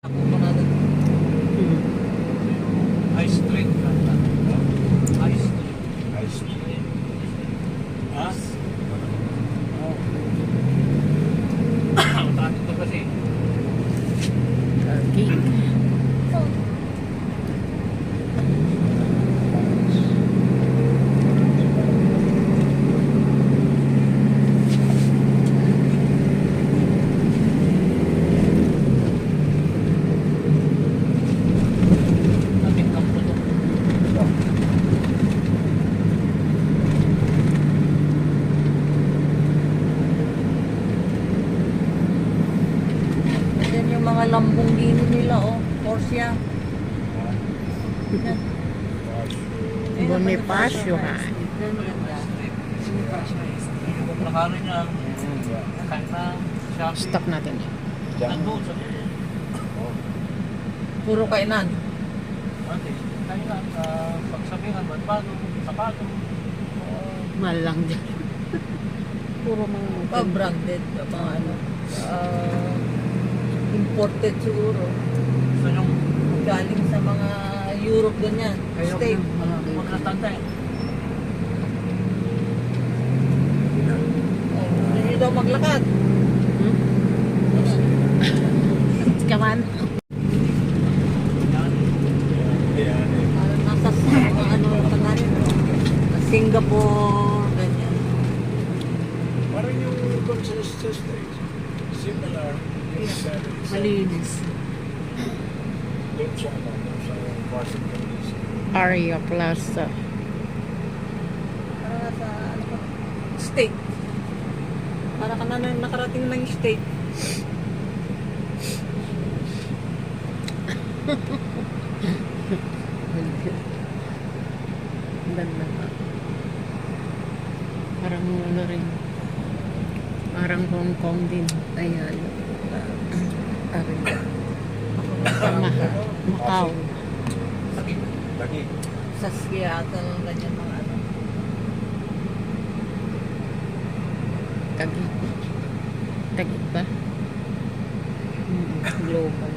Ako pa na doon. High Street. High Street. High Street. Ha? Traffic to kasi. Okay. Traffic kampo to. Yan yung mga Lamborghini nila, oh. Porsche. Yan. Bonifacio, ha? Yan, maganda. Yung plakaro niya. Kahit na siya. Stop natin. Nandun sa Puro kainan. Ate, tayo na, pagsabihan, bago, sapato. Mahal lang dyan. Puro mga Oh, branded. Mga ano. Imported siguro. So yung Galing sa mga Europe ganyan. State. magkatantay. Oh, gusto nyo daw maglakad. Come on. Parang nasa mga ano pangalan. Singapore, ganyan. Parang yung Gonzales Estate. Similar in service. Malinis. Doon sa ano, sa Washington DC. Aria Plaza. Parang nasa ano pa? State. Parang ka na nakarating ng state. Ganda pa. Parang ano rin. Parang Hong Kong din. Ayan. Macau. Lagi. Sa Seattle, ganyan mga ano. Tagig. Tagig ba? Global.